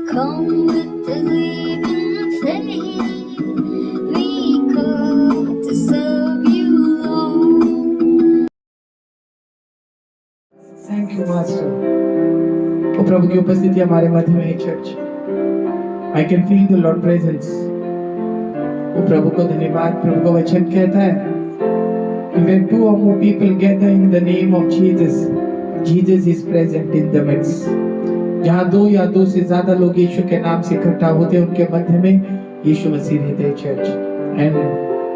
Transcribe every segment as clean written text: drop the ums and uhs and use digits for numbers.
come with the living faith. We come to serve you, Lord. Thank you master. वो प्रभु की उपस्थिति हमारे मध्य में है church. I can feel the Lord presence. वो प्रभु को धन्यवाद। प्रभु का वचन कहता है Where two or more people gather in the name of Jesus, Jesus is present in the midst. जहाँ दो या दो से ज्यादा लोग यीशु के नाम से इकट्ठा होते हैं, उनके मध्य में यीशु मसीह रहते हैं चर्च। एंड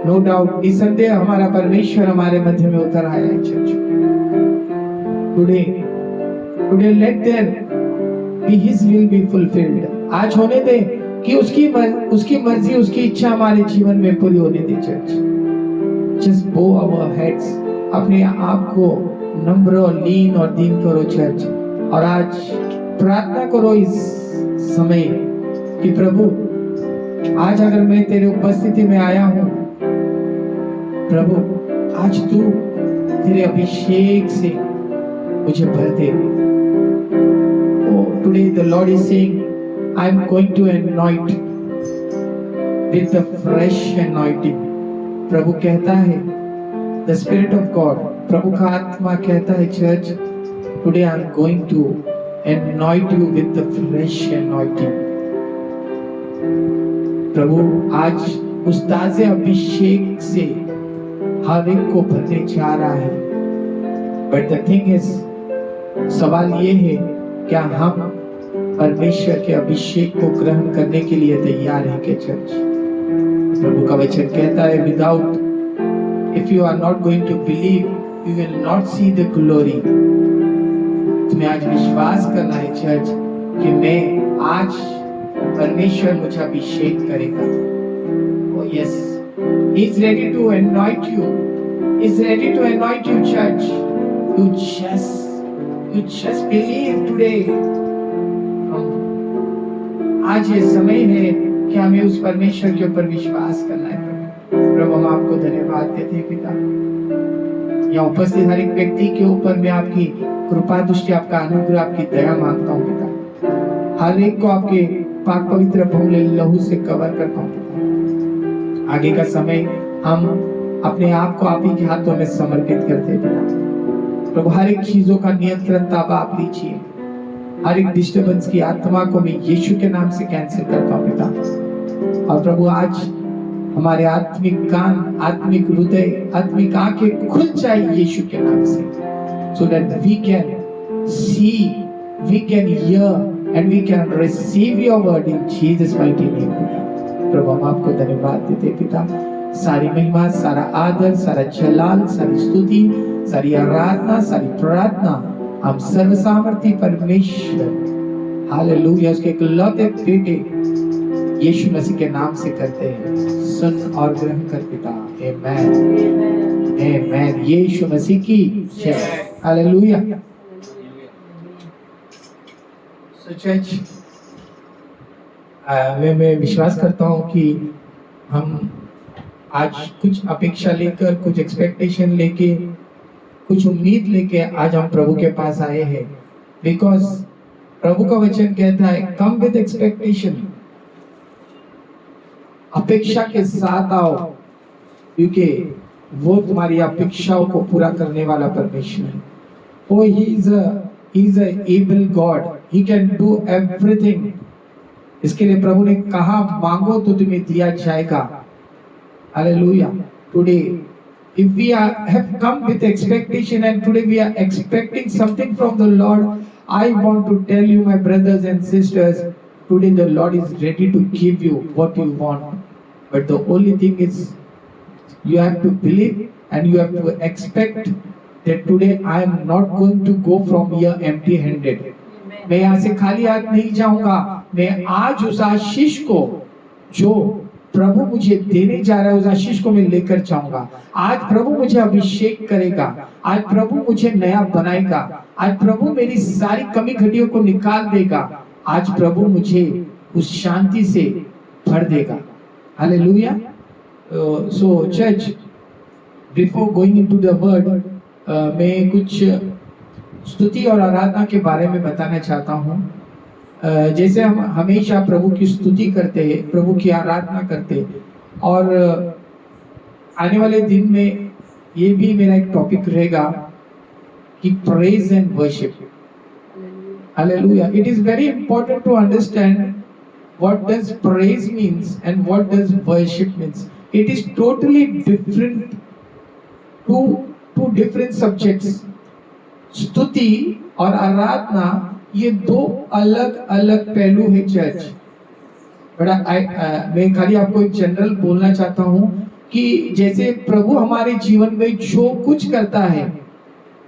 नो डाउट, निसंदेह हमारा परमेश्वर हमारे मध्य में उतर आया है church. Today let there be his will be fulfilled. आज होने दे कि उसकी मर्जी, उसकी इच्छा हमारे जीवन में पूरी होने दे church. Just bow our heads, अपने आप को नम्र और लीन और दीन करो चर्च। और आज प्रार्थना करो इस समय कि प्रभु, आज अगर मैं तेरे उपस्थिति में आया हूँ, प्रभु आज तू तेरे अभिषेक से मुझे भर दे। Oh, today the Lord is saying, I am going to anoint with the fresh anointing. प्रभु कहता है, The Spirit of God, प्रभु का आत्मा कहता है church, Today I am going to anoint you with the fresh anointing. प्रभु आज उस ताजे अभिषेक से हर एक को भरने जा रहा है। But the thing is, सवाल ये है, क्या हम परमेश्वर के अभिषेक को ग्रहण करने के लिए तैयार हैं क्या चर्च? प्रभु का वचन कहता है, without if you are not going to believe you will not see the glory. तुम्हें आज विश्वास करना है चर्च कि मैं आज परमेश्वर मुझे अभिषेक करेगा। Oh yes, he is ready to anoint you. He is ready to anoint you church. You just believe today. आज ये समय है कि हमें उस परमेश्वर के ऊपर विश्वास करना है। प्रभु हम आपको धन्यवाद देते हैं पिता। यहाँ उपस्थित हर एक व्यक्ति के ऊपर मैं आपकी कृपा दृष्टि, आपका अनुग्रह, आपकी दया मांगता हूँ पिता। हर एक को आपके पाक पवित्र बहुमूल्य लहू से कवर करता हूँ पिता। आगे का समय हम अपने आप को आप ही के हाथों में समर्पित करते हैं पिता। प्रभु हर एक चीजों का नियंत्रण तब आप लीजिए। हर एक डिस्टर्बेंस की आत्मा को मैं यीशु के नाम से कैंसिल करता हूँ पिता। और प्रभु आज हमारे आत्मिक कान, आत्मिक हृदय, आत्मिक आंखें खुल जाए यीशु के नाम से, so that we can see, we can hear and we can receive your word in Jesus mighty name पिता। प्रभु हम आपको धन्यवाद देते पिता। सारी महिमा, सारा आदर, सारा जलाल, सारी स्तुति, सारी आराधना, सारी प्रार्थना हम सर्वसामर्थी परमेश्वर हालेलुया उसके इकलौते बेटे यीशु मसीह के नाम से करते हैं। सुन और ग्रहण कर पिता। आमेन आमेन। यीशु मसीह की जय। हालेलुया। सो चर्च, मैं विश्वास करता हूँ कि हम आज कुछ अपेक्षा लेकर, कुछ एक्सपेक्टेशन लेके, कुछ उम्मीद लेके आज हम प्रभु के पास आए हैं। बिकॉज प्रभु का वचन कहता है, कम विद एक्सपेक्टेशन, अपेक्षा के साथ आओ, क्योंकि वो तुम्हारी अपेक्षाओं को पूरा करने वाला परमेश्वर है। Oh, he is a able God. He can do everything. इसके लिए प्रभु ने कहा, मांगो तो तुम्हें दिया जाएगा। Hallelujah. Today if we have come with expectation and today we are expecting something from the Lord, I want to tell you my brothers and sisters, today the Lord is ready to give you what you want. But the only thing is you have to believe and you have to expect that today I am not going to go from here empty handed. मैं यहाँ से खाली हाथ नहीं जाऊंगा। मैं आज उस आशीष को जो प्रभु मुझे देने जा रहा है, उस आशीष को मैं लेकर जाऊंगा। आज प्रभु मुझे अभिषेक करेगा। आज प्रभु मुझे नया बनाएगा। आज प्रभु मेरी सारी कमी घटियों को निकाल देगा। आज प्रभु मुझे उस शांति से भर देगा। Hallelujah. So church, before going into the word, मैं कुछ स्तुति और आराधना के बारे में बताना चाहता हूँ। जैसे हम हमेशा प्रभु की स्तुति करते हैं, प्रभु की आराधना करते हैं, और आने वाले दिन में ये भी मेरा एक टॉपिक रहेगा कि praise and worship. Hallelujah. It is very important to understand what does praise means and what does worship means. It is totally different, two different subjects. स्तुति और आराधना ये दो अलग अलग पहलू है चर्च. बड़ा मैं खाली आपको एक जनरल बोलना चाहता हूँ कि जैसे प्रभु हमारे जीवन में जो कुछ करता है,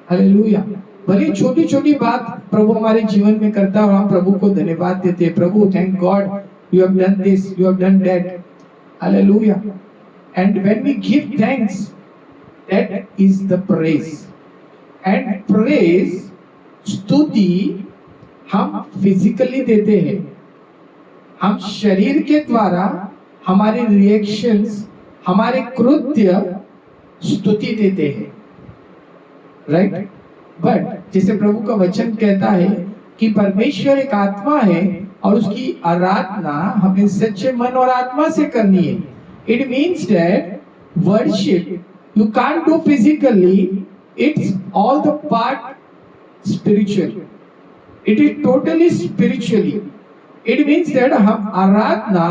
हालेलुया, भले छोटी छोटी बात प्रभु हमारे जीवन में करता है और हम प्रभु को धन्यवाद देते हैं. प्रभु, thank God, you have done this, you have done that, hallelujah. And when we give thanks, that is the praise. And praise, स्तुति हम फिजिकली देते हैं, हम शरीर के द्वारा हमारे रिएक्शंस, हमारे कृत्य स्तुति देते हैं, राइट. बट जैसे प्रभु का वचन कहता है कि परमेश्वर एक आत्मा है और उसकी आराधना हमें सच्चे मन और आत्मा से करनी है. It means that worship you can't do physically, it's all the part spiritual, it is totally spiritually. It means that हम आराधना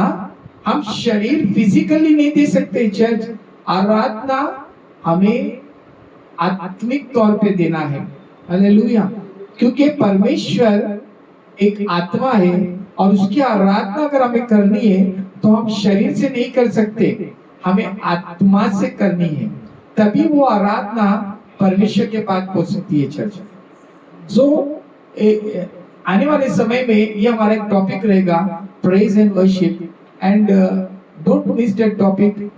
हम शरीर फिजिकली नहीं दे सकते चर्च. आराधना हमें आत्मिक तौर पे देना है, हालेलुया. क्योंकि परमेश्वर एक आत्मा है और उसकी आराधना अगर हमें करनी है तो हम शरीर से नहीं कर सकते, हमें आत्मा से करनी है, तभी वो आराधना परमेश्वर के पास पहुंच सकती है चर्च. आने वाले समय में ये हमारा एक टॉपिक रहेगा, praise and worship. And don't miss that topic,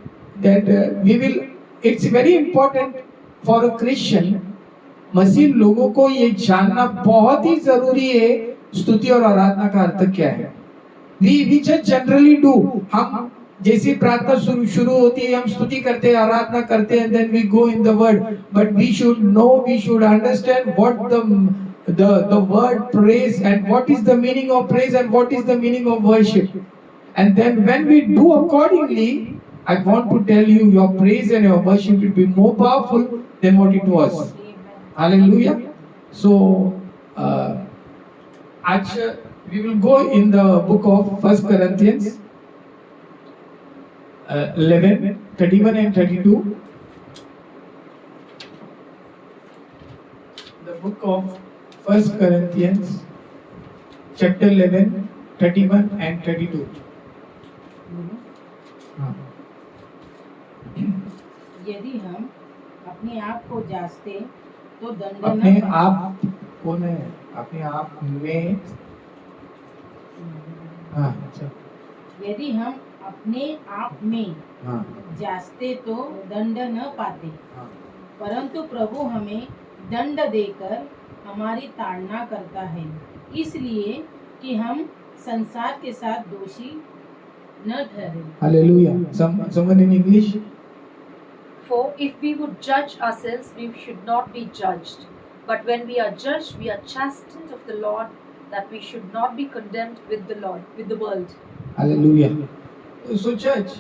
that we will, it's very important for a Christian. मसीह लोगों को ये जानना बहुत ही जरूरी है स्तुति और आराधना का अर्थ क्या है. वी जस्ट जनरली डू, हम जैसे प्रार्थना शुरू होती है हम स्तुति करते हैं, आराधना करते हैं, then we go in the word. But we should know, we should understand what the word praise and what is the meaning of praise and what is the meaning of worship. And then when we do accordingly, I want to tell you, your praise and your worship will be more powerful than what it was. Hallelujah. So we will go in the book of 1 Corinthians 11, 31 and 32. The book of 1 Corinthians chapter 11, 31 and 32. यदि हम अपने आप को जांचते तो दंड न अपने आप कौन है? अपने आप में, हाँ, अच्छा. यदि हम अपने आप में हाँ, जांचते तो दंड न पाते, हाँ. परंतु प्रभु हमें दंड देकर हमारी ताड़ना करता है, इसलिए कि हम संसार के साथ दोषी न ठहरे. Hallelujah. Someone in English? For if we would judge ourselves, we should not be judged. But when we are judged, we are chastened of the Lord, that we should not be condemned with the Lord, with the world. Hallelujah. So church,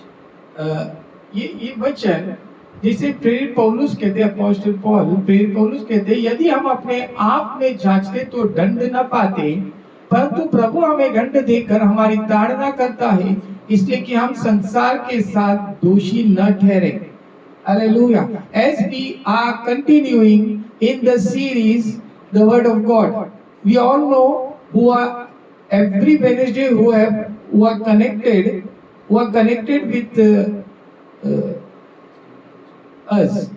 ये वचन जिसे प्रेरित पौलुस कहते हैं, apostle Paul, प्रेरित पौलुस कहते हैं, यदि हम अपने आप में जांचते तो दंड न पाते, परंतु प्रभु हमें दंड देकर हमारी ताड़ना करता है, इसलिए कि हम संसार के साथ दोषी न ठहरे. Hallelujah. As we are continuing in the series, the Word of God, we all know who are every Wednesday who are connected with us.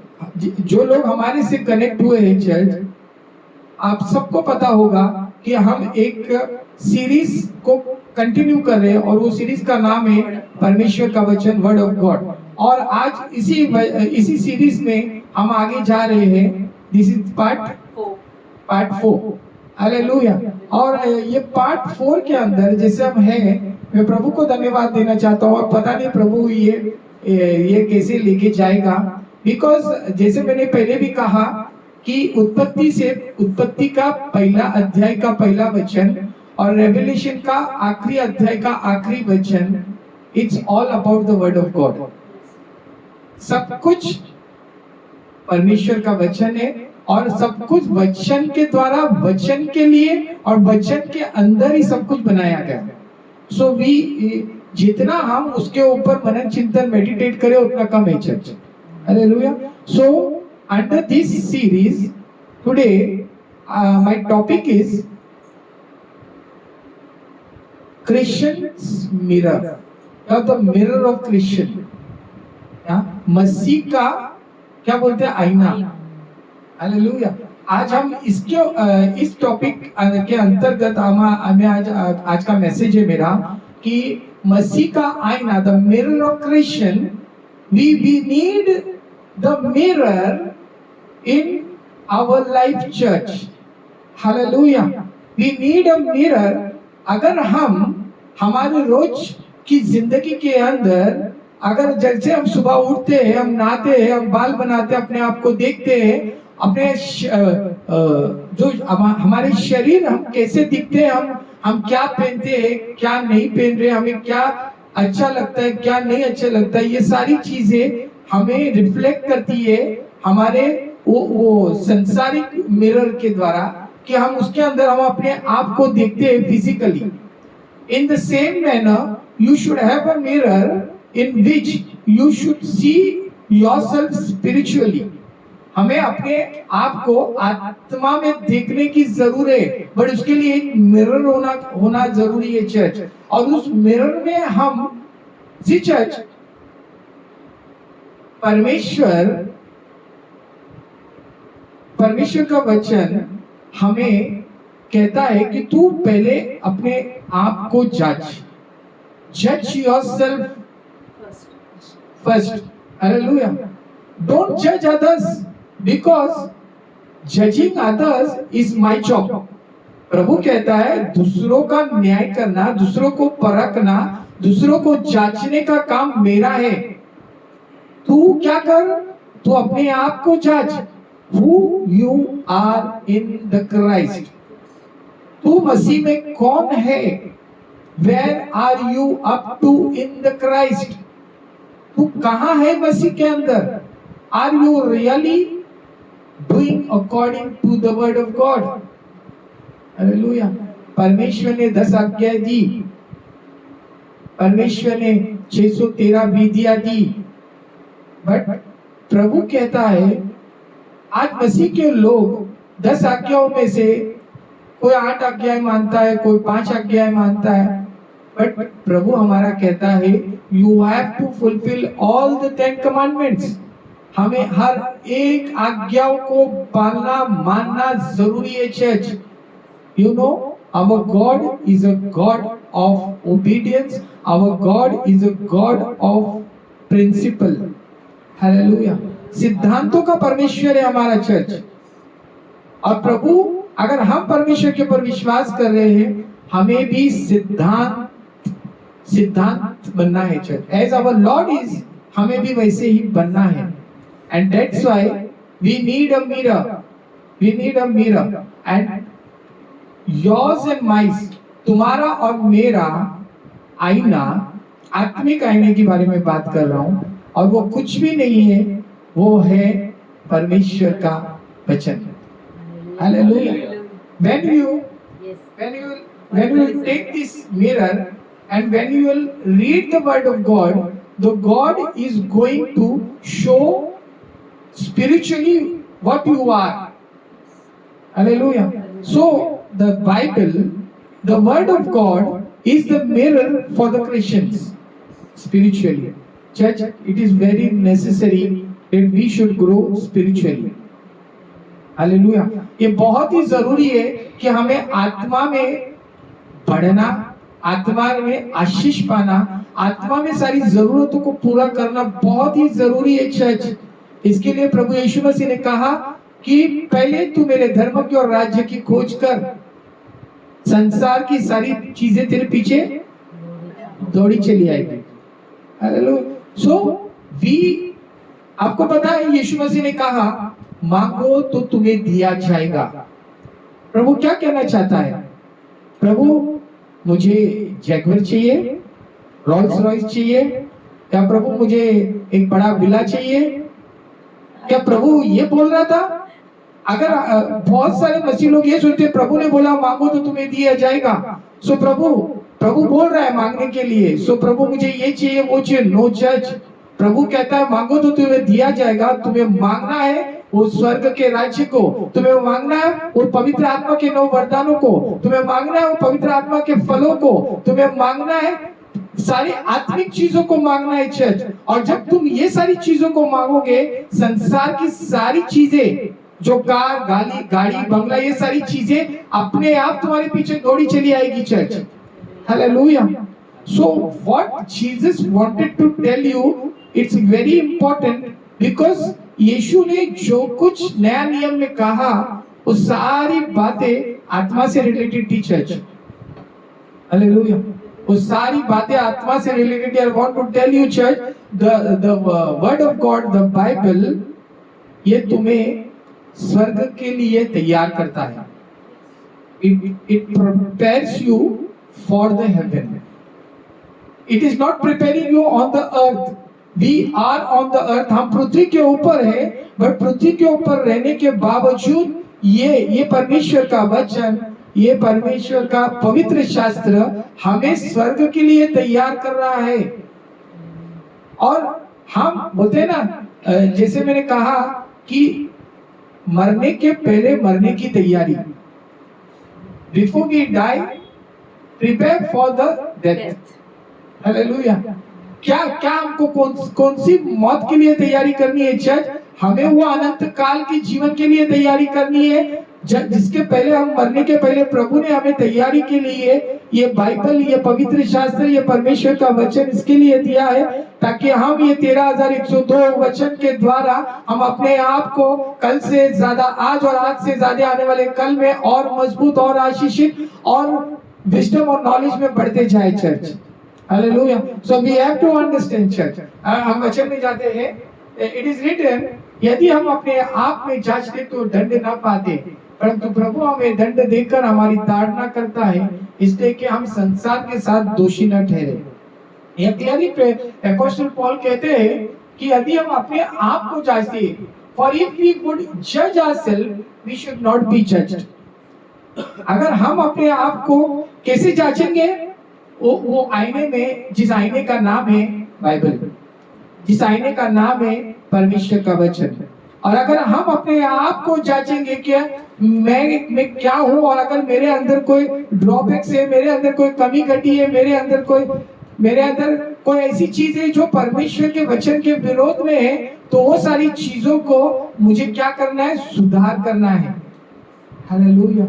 जो लोग हमारे से कनेक्ट हुए हैं चर्च, आप सबको पता होगा कि हम एक सीरीज को कंटिन्यू कर रहे हैं और वो सीरीज का नाम है परमेश्वर का वचन, वर्ड ऑफ गॉड. और आज इसी सीरीज में हम आगे जा रहे हैं. This is part 4. हालेलुया. और ये पार्ट 4 के अंदर जैसे हम हैं, मैं प्रभु को धन्यवाद देना चाहता हूँ. और पता नहीं प्रभु ये कैसे लेके जाएगा, बिकॉज जैसे मैंने पहले भी कहा कि उत्पत्ति का पहला अध्याय का पहला वचन और रेवलेशन का आखिरी अध्याय का आखिरी वचन, it's all about the word of God. सब कुछ परमेश्वर का वचन है और सब कुछ वचन के द्वारा, वचन के लिए और वचन के अंदर ही सब कुछ बनाया गया। सो वी जितना हम उसके ऊपर मनन चिंतन मेडिटेट करें उतना कम है church. Hallelujah. So under this series today my topic is Christians mirror, the mirror of Christian. मसीह का क्या बोलते हैं, आईना। हालेलुया। आज हम इसके इस टॉपिक के अंतर्गत हमें आज का मैसेज है मेरा कि मसीह का आईना, the mirror of Christian. We need the mirror in our life church. Hallelujah. We need a mirror. अगर हम हमारे रोज की जिंदगी के अंदर, अगर जैसे हम सुबह उठते हैं, हम नहाते हैं, हम बाल बनाते हैं, अपने आप को देखते हैं, अपने जो हमारे शरीर, हम कैसे दिखते हैं, हम क्या पहनते हैं, क्या नहीं पहन रहे, हमें क्या अच्छा लगता है, क्या नहीं अच्छा लगता है, ये सारी चीजें हमें रिफ्लेक्ट करती है हमारे वो संसारिक मिरर के द्वारा, कि हम उसके अंदर हम अपने आप को देखते हैं physically. In the same manner, you should have a mirror in which you should see yourself spiritually. हमें अपने आप को आत्मा में देखने की जरूरत है, बट उसके लिए एक मिरर होना जरूरी है चर्च। और उस मिरर में हम चर्च, परमेश्वर का वचन हमें कहता है कि तू पहले अपने आप को जज योरसेल्फ फर्स्ट। हालेलुया। डोंट जज others, because judging others is my job. प्रभु कहता है दूसरों का न्याय करना, दूसरों को परखना, दूसरों को जांचने का काम मेरा है। तू क्या कर, तू अपने आप को जज, who you are in the Christ. तू मसीह में कौन है? Where are you up to in the Christ? तू कहाँ है मसीह के अंदर? Are you really doing according to the word of God? Hallelujah. परमेश्वर ने 10 आज्ञा दी, परमेश्वर ने 613 विधियां दी, बट प्रभु कहता है आज मसीह के लोग 10 आज्ञाओं में से कोई 8 आज्ञाएं मानता है, कोई 5 आज्ञाएं मानता है, बट प्रभु हमारा कहता है you have to fulfil all the 10 commandments. हमें हर एक आज्ञाओं को पालना, मानना जरूरी है church. You know, our God is a God of obedience, our God is a God of principle. Hallelujah. सिद्धांतों का परमेश्वर है हमारा चर्च। और प्रभु, अगर हम परमेश्वर के ऊपर विश्वास कर रहे हैं, हमें भी सिद्धांत बनना है church. As our Lord is, हमें भी वैसे ही बनना है। And that's why we need a mirror, we need a mirror. And yours and mines, तुम्हारा और मेरा आईना, आत्मिक आईने के बारे में बात कर रहा हूं, और वो कुछ भी नहीं है, वो है परमेश्वर का वचन। Hallelujah. When you take this mirror and when you will read the word of God, the God is going to show spiritually what you are. Hallelujah. So the Bible, the word of God, is the mirror for the Christians spiritually. Church, it is very necessary that we should grow spiritually. Hallelujah. ये बहुत ही जरूरी है कि हमें आत्मा में बढ़ना, आत्मा में आशीष पाना, आत्मा में सारी जरूरतों को पूरा करना बहुत ही जरूरी है चर्च। इसके लिए प्रभु यीशु मसीह ने कहा कि पहले तू मेरे धर्म की और राज्य की खोज कर, संसार की सारी चीजें तेरे पीछे दौड़ी चली आएगी। हालेलुया। सो आपको पता है यीशु मसीह ने कहा मांगो तो तुम्हें दिया जाएगा। प्रभु क्या कहना चाहता है? प्रभु मुझे जैगवर चाहिए, रोल्स रॉयस चाहिए, क्या प्रभु मुझे एक बड़ा विला चाहिए? क्या प्रभु ये बोल रहा था? अगर बहुत सारे मसीह लोग ये सोचते प्रभु ने बोला मांगो तो तुम्हें दिया जाएगा, सो प्रभु बोल रहा है मांगने के लिए, सो प्रभु मुझे ये चाहिए वो चाहिए। नो चर्च, प्रभु कहता है मांगो तो तुम्हें दिया जाएगा। तुम्हें मांगना है वो स्वर्ग के राज्य को, तुम्हें मांगना है वो पवित्र आत्मा के 9 वरदानों को, तुम्हें मांगना है वो पवित्र आत्मा के फलों को, तुम्हें मांगना है सारी आत्मिक चीजों को मांगना है चर्च। और जब तुम ये सारी चीजों को मांगोगे, संसार की सारी चीजें जो कार गाड़ी बंगला ये सारी चीजें अपने आप तुम्हारे पीछे दौड़ी चली आएगी church. Hallelujah. So what Jesus wanted to tell you, it's very important, because यीशु ने जो कुछ नया नियम में कहा वो सारी बातें आत्मा से रिलेटेड थी चर्च। हालेलुया। वो सारी बातें आत्मा से related. I want to tell you church, the word of God, the Bible, ये तुम्हें स्वर्ग के लिए तैयार करता है। It prepares you for the heaven. It is not preparing you on the earth. We are on the earth. हम पृथ्वी के ऊपर है, बट पृथ्वी के ऊपर रहने के बावजूद ये परमेश्वर का वचन, ये परमेश्वर का पवित्र शास्त्र हमें स्वर्ग के लिए तैयार कर रहा है। और हम बोलते हैं ना, जैसे मैंने कहा कि मरने के पहले मरने की तैयारी, before we die prepare for the death. Hallelujah. क्या हमको कौन सी मौत के लिए तैयारी करनी है चर्च? हमें वो अनंत काल के जीवन के लिए तैयारी करनी है, जिसके पहले हम मरने के पहले प्रभु ने हमें तैयारी के लिए ये बाइबल, ये पवित्र शास्त्र, ये परमेश्वर का वचन इसके लिए दिया है, ताकि हम ये 13,102 वचन के द्वारा हम अपने आप को कल से ज्यादा, आज और आज से ज्यादा आने वाले कल में और मजबूत और आशीषित और विजडम और नॉलेज में बढ़ते जाए church. Hallelujah. So we have to understand church. हम वचन में जाते हैं, इट इज रिटन, यदि हम अपने आप में जांचते तो दंड न पाते, परंतु प्रभु हमें दंड देकर हमारी ताड़ना करता है, इसलिए कि हम संसार के साथ दोषी न ठहरे। यह क्लियरली अपोस्टल पॉल कहते हैं कि यदि हम अपने आप को जांचते, फॉर इफ वी वुड जज ourselves we should not be judged. अगर हम अपने आप को कैसे जांचेंगे? वो आईने में, जिस आईने का नाम है बाइबल, जिस आईने का नाम है परमेश्वर का वचन। और अगर हम अपने आप को जांचेंगे कि मैं क्या हूं, और अगर मेरे अंदर कोई ड्रॉबैक्स है, मेरे अंदर कोई कमी घटी है, मेरे अंदर कोई ऐसी चीज है जो परमेश्वर के वचन के विरोध में है, तो वो सारी चीजों को मुझे क्या करना है? सुधार करना है। हालेलुया।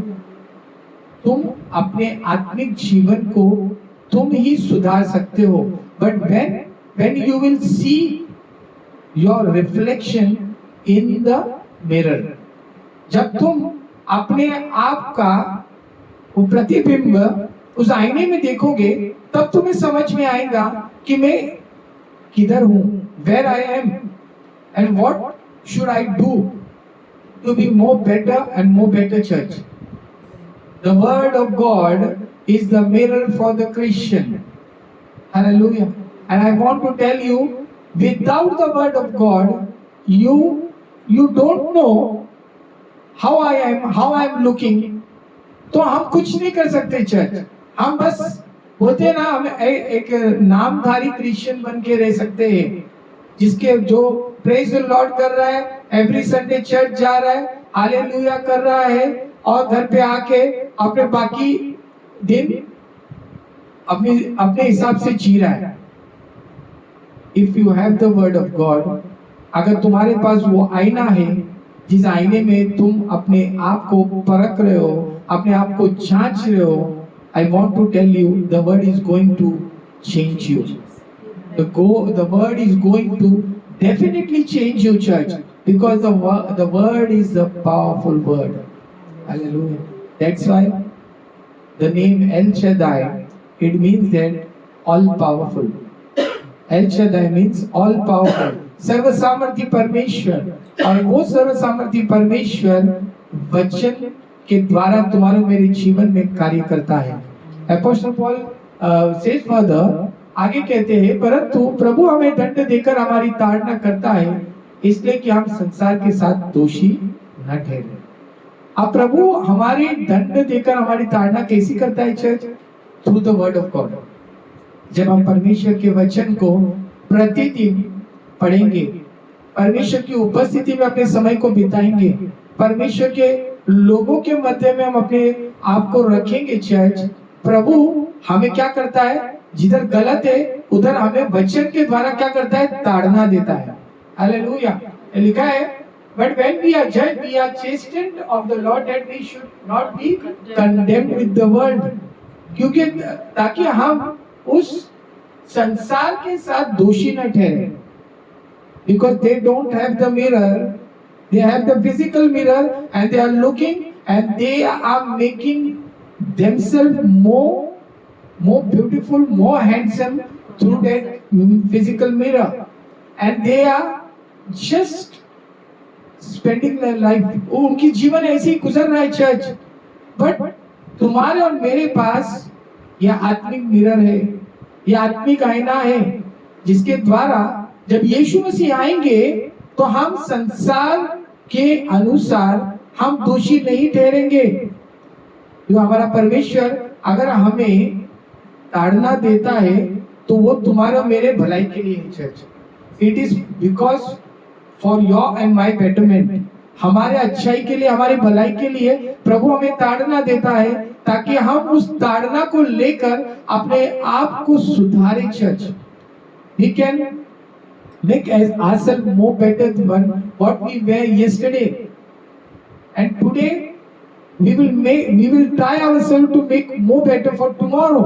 तुम अपने आत्मिक जीवन को तुम ही सुधार सकते हो, but when you will see your reflection in the mirror, जब तुम अपने आप का वो प्रतिबिंब उस आईने में देखोगे, तब तुम्हें समझ में आएगा कि मैं किधर हूं, where I am and what should I do to be more better and more better church. The word of God is the mirror for the Christian. Hallelujah. And I want to tell you, without the word of God, you don't know how I am looking. तो हम कुछ नहीं कर सकते church. हम बस होते ना, हम एक नामधारी क्रिश्चियन बन के रह सकते हैं, जिसके जो प्रेज द लॉर्ड कर रहा है, एवरी संडे चर्च जा रहा है, हालेलुया कर रहा है, और घर पे आके अपने बाकी दिन अपने हिसाब से जी रहा है। If you have the word of God, अगर तुम्हारे पास वो आईना है, जिस आईने में तुम अपने आप को परख रहे हो, अपने आप को जांच रहे हो, I want to tell you, the word is going to change you. The word is going to definitely change you, church, because the word is the powerful word. Hallelujah. That's why the name El Shaddai, it means that all powerful. El Shaddai means all powerful, सर्वसामर्थी परमेश्वर। और वो सर्वसामर्थी परमेश्वर वचन के द्वारा तुम्हारे मेरे जीवन में कार्य करता है। अपोस्टल पॉल सेज फर्दर, आगे कहते हैं, परंतु प्रभु हमें दंड देकर हमारी ताड़ना करता है, इसलिए कि हम संसार के साथ दोषी न ठहरे। अब प्रभु हमारी दंड देकर हमारी ताड़ना कैसी करता है church? Through the word of God. जब हम परमेश्वर के वचन को प्रतिदिन पढ़ेंगे, परमेश्वर की उपस्थिति में अपने समय को बिताएंगे, परमेश्वर के लोगों के मध्य में हम अपने आप को रखेंगे चर्च, प्रभु हमें क्या करता है? जिधर गलत है उधर हमें वचन के द्वारा क्या करता है? ताड़ना देता है। हालेलुया। लिखा है, but when we are judged, we are chastened of the Lord, that we should not be condemned with the world. क्योंकि ताकि हम उस संसार के साथ दोषी न ठहरे। Because they don't have the mirror, they have the physical mirror and they are looking and they are making themselves more beautiful, more handsome through that physical mirror, and they are just spending their life, उनकी जीवन ऐसे ही गुजर रहा है church. But तुम्हारे और मेरे पास यह आत्मिक मिरर है, यह आत्मिक आईना है, जिसके द्वारा जब यीशु मसीह आएंगे तो हम संसार के अनुसार हम दोषी नहीं ठहरेंगे। जो हमारा परमेश्वर अगर हमें ताड़ना देता है तो वो तुम्हारे और मेरे भलाई के लिए है church. It is because for your and my betterment, हमारे अच्छाई के लिए, हमारे भलाई के लिए प्रभु हमें ताड़ना देता है, ताकि हम उस ताड़ना को लेकर अपने आप को सुधारे church. We can make ourselves more better than what we were yesterday, and today we will try ourselves to make more better for tomorrow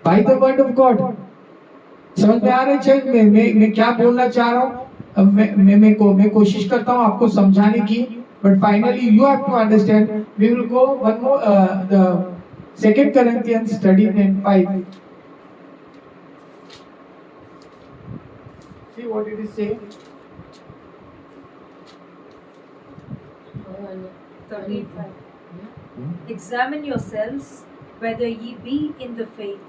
by the word of God. समझ में आ रहा है मैं क्या बोलना चाह रहा हूँ? मैं कोशिश करता हूँ आपको समझाने की, but finally you have to understand. We will go one more the 2 Corinthians study in 5. See what it is saying. 35. Examine yourselves whether ye be in the faith.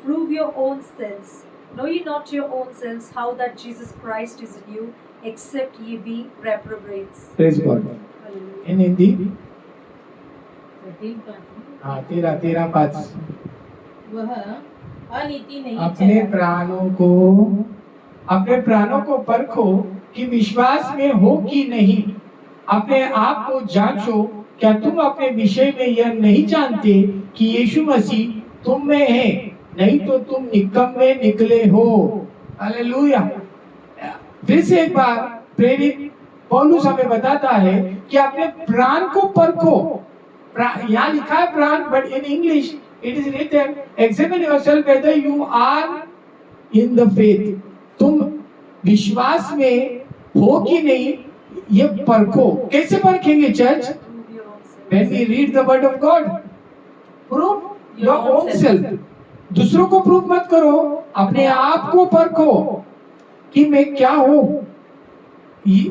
Prove your own selves. Know ye not your own selves how that Jesus Christ is in you, except ye be reprobates. Praise God. Hallelujah. In Hindi, 13 का हाँ 13 वह अनीति नहीं अपने चलाता। प्राणों को परखो कि विश्वास में हो कि नहीं। अपने आप को जांचो, क्या तुम अपने विषय में यह नहीं जानते कि यीशु मसीह तुम में है, नहीं तो तुम निकम्मे निकले हो। हालेलुया। फिर से एक बार प्रेरित पौलुस हमें बताता है कि अपने प्राण को परखो। यहाँ लिखा है प्राण, but in English it is written examine yourself whether you are in the faith. तुम विश्वास में हो कि नहीं, ये परखो। कैसे परखेंगे church? Prove your own selves. When we read the word of God, prove your own self. दूसरों को प्रूव मत करो, अपने आप को परखो कि मैं क्या हूँ।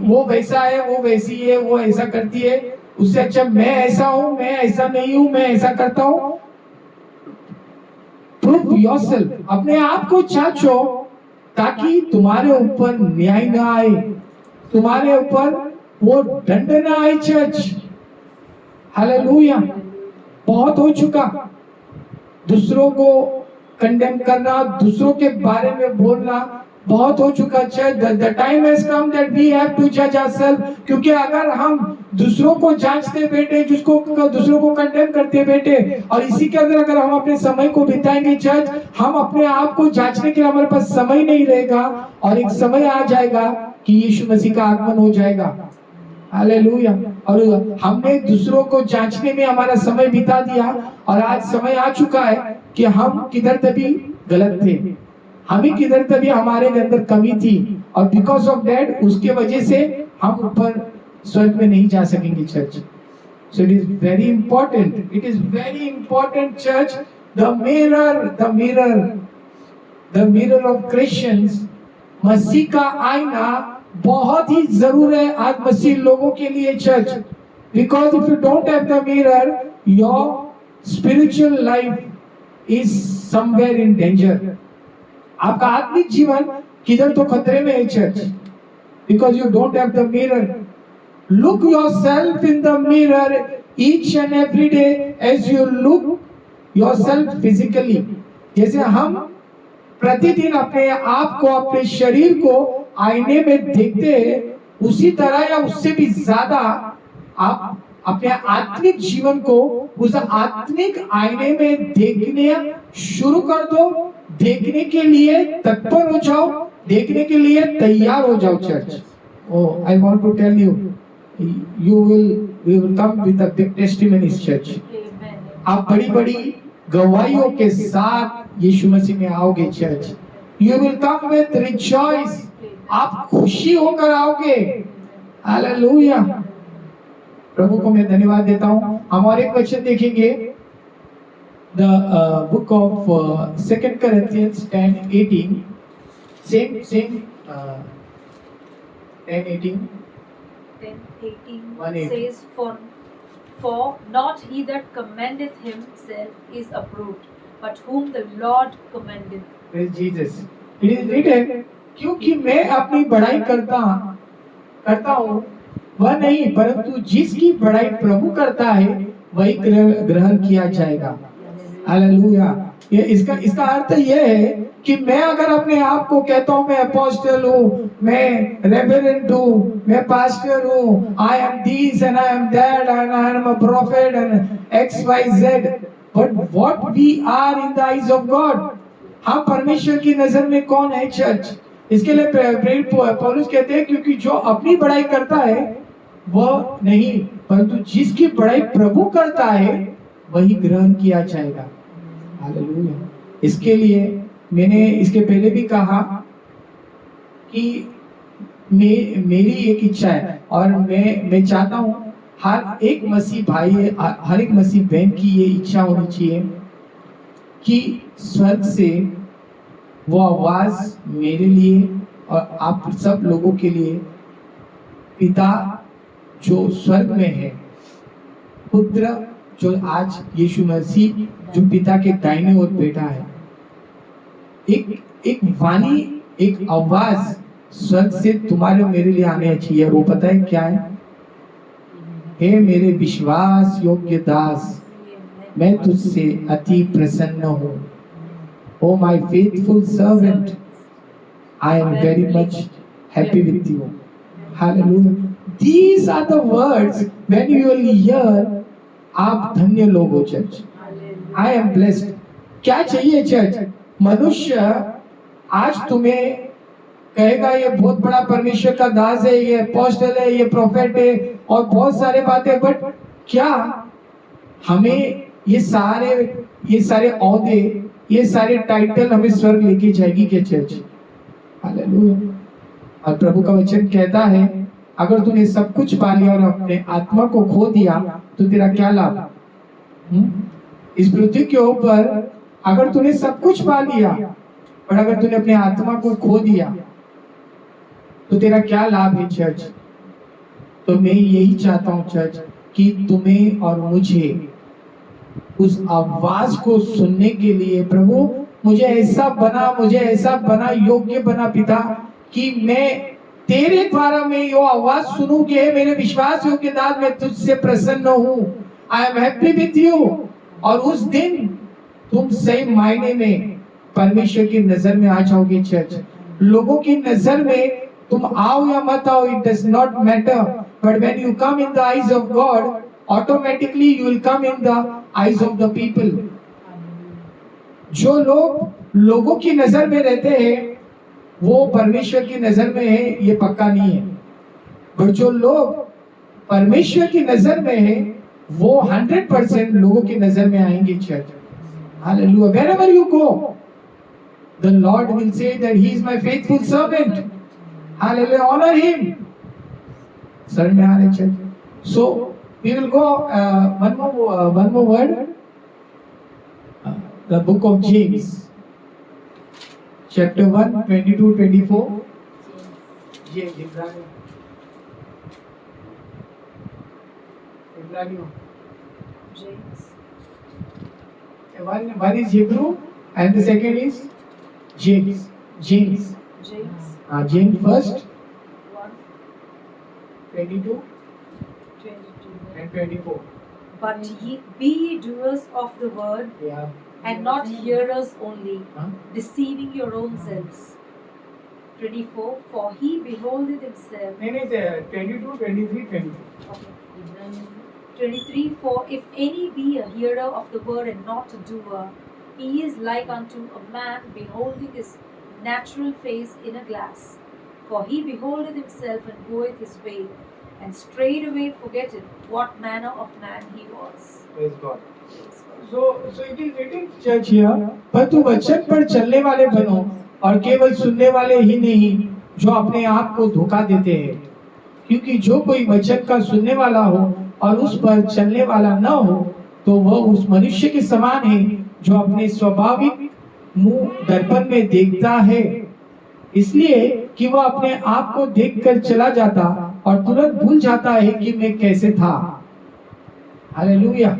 वो वैसा है, वो वैसी है, वो ऐसा करती है, उससे अच्छा मैं ऐसा हूँ, मैं ऐसा नहीं हूँ, मैं ऐसा करता हूँ। प्रूव योरसेल्फ, अपने आप को जांचो, ताकि तुम्हारे ऊपर न्याय ना आए, तुम्हारे ऊपर वो दंड ना आए चर्च। हालेलुया। बहुत हो चुका दूसरों को कंडेम करना, दूसरों के बारे में बोलना, बहुत हो चुका church. The time has come that we have to जज आवरसेल्फ। क्योंकि अगर हम दूसरों को जांचते बैठे, दूसरों को कंडेम करते बैठे, और इसी के अंदर अगर हम अपने समय को बिताएंगे चर्च, हम अपने आप को जांचने के लिए हमारे पास समय नहीं रहेगा, और एक समय आ जाएगा कि यीशु मसीह का आगमन हो जाएगा। हालेलुया। और हमने दूसरों को जांचने में हमारा समय बिता दिया, और आज समय आ चुका है कि हम किधर तभी गलत थे, हमें किधर तभी हमारे अंदर कमी थी, और बिकॉज ऑफ दैट, उसके वजह से हम ऊपर स्वर्ग में नहीं जा सकेंगे church. So it is very important, it is very important church. The mirror of Christians, मसीह का आईना बहुत ही जरूर है आज मसीह लोगों के लिए church. Because if you don't have the mirror, your spiritual life is somewhere in danger. आपका आत्मिक जीवन किधर तो खतरे में है church. Because you don't have the mirror. Look yourself in the mirror each and every day as you look yourself physically. जैसे हम प्रतिदिन अपने आप को, अपने शरीर को आईने में देखते हैं, उसी तरह या उससे भी ज्यादा आप अपने आत्मिक जीवन को उस आत्मिक आईने में देखने शुरू कर दो. देखने के लिए तत्पर हो जाओ, देखने के लिए तैयार हो जाओ church. Oh, I want to tell you, we will come with a big testimonies church. Amen. आप बड़ी बड़ी गवाहियों के साथ यीशु मसीह में आओगे church. You will come with rejoice. आप खुशी होकर आओगे. हालेलुया. प्रभु को मैं धन्यवाद देता हूँ. हम और एक वचन देखेंगे. The book of 2 Corinthians 10:18. Same 10:18. 10:18 1:8. says, For not he that commendeth himself is approved, but whom the Lord commendeth. Praise Jesus. It is written, क्योंकि मैं अपनी बड़ाई करता हूँ वह नहीं, परंतु जिसकी बड़ाई प्रभु करता है वही ग्रहण किया जाएगा. हालेलुया. ये इसका अर्थ यह है कि मैं अगर अपने आप को कहता हूँ मैं अपोस्टल हूँ, मैं रेवरेंड हूँ, मैं पास्टर हूँ, I am this and I am that and I am a prophet and X Y Z, but what we are in the eyes of God. हम परमेश्वर की नजर में कौन है चर्च. इसके लिए प्रेरित पौलुस कहते हैं क्योंकि जो अपनी बड़ाई करता है वह नहीं, परंतु जिसकी बड़ाई प्रभु करता है वही ग्रहण किया जाएगा. हालेलुया. इसके लिए मैंने इसके पहले भी कहा कि मेरी एक इच्छा है और मैं चाहता हूँ हर एक मसीह भाई, हर एक मसीह बहन की ये इच्छा होनी चाहिए कि स्वर्ग से वो आवाज मेरे लिए और आप सब लोगों के लिए, पिता जो स्वर्ग में है, पुत्र जो आज यीशु मसीह जो पिता के दाहिने ओर बैठा है, एक वाणी, एक आवाज स्वर्ग से तुम्हारे मेरे लिए आने चाहिए. वो पता है क्या है? हे मेरे विश्वास योग्य दास, मैं तुझसे अति प्रसन्न हूँ. Oh my faithful servant, I am very much happy with you. Hallelujah. These are the words when you will hear. आप धन्य लोग हो चर्च. I am blessed. क्या चाहिए चर्च? मनुष्य आज तुम्हें कहेगा ये बहुत बड़ा परमेश्वर का दास है, ये अपोस्टल है, ये प्रोफेट है और बहुत सारे बातें, बट क्या हमें ये सारे औहदे, ये सारे टाइटल हमें स्वर्ग लेके जाएगी क्या चर्च? हालेलुया. और प्रभु का वचन कहता है अगर तूने सब कुछ पा लिया और अपने आत्मा को खो दिया तो तेरा क्या लाभ? इस पृथ्वी के ऊपर अगर तूने सब कुछ पा लिया और अगर तूने अपने आत्मा को खो दिया तो तेरा क्या लाभ है चर्च? तो मैं यही चाहता हूँ चर्च कि तुम्हें और मुझे उस आवाज को सुनने के लिए, प्रभु मुझे ऐसा बना, योग्य बना पिता, कि मैं तेरे द्वारा मैं यो आवाज सुनूं कि मेरे विश्वास योग्य दास, मैं तुझसे प्रसन्न हूँ. I am happy with you. और उस दिन तुम सही मायने में परमेश्वर की नजर में आ जाओगे चर्च. लोगों की नजर में तुम आओ या मत आओ, it does not matter, but when you come in the eyes of God, automatically you will come in the eyes of the people. जो लोग लोगों की नजर में रहते हैं वो परमेश्वर की नजर में है, ये पक्का नहीं है. पर जो लोग परमेश्वर की नजर में है वो 100% लोगों की नजर में आएंगे church. Hallelujah. Wherever you go, the Lord will say that he is my faithful servant. Hallelujah. Honor him. Sir, में आ रहे church. So we will go one more word. The book of James, chapter 1, 22-24. James. इब्रानियों James. one is Hebrew and the second is James. James James first 1, 22 22. and 24. But ye be ye doers of the word, Yeah. and not hearers only, Huh? deceiving your own selves. 24. For he beholdeth himself. नहीं 22, 23, 24. Okay. 23. For if any be a hearer of the word and not a doer, he is like unto a man beholding his natural face in a glass. For he beholdeth himself and goeth his way, and straightway forgetteth what manner of man he was. Praise God. So it is written, church here, पर तू वचन पर चलने वाले बनो और केवल सुनने वाले ही नहीं जो अपने आप को धोखा देते हैं, क्योंकि जो कोई वचन का सुनने वाला हो और उस पर चलने वाला न हो तो वह उस मनुष्य के समान है जो अपने स्वाभाविक मुंह दर्पण में देखता है, इसलिए कि वह अपने आप को देखकर चला जाता और तुरंत भूल जाता है कि मैं कैसे था। हालेलुया।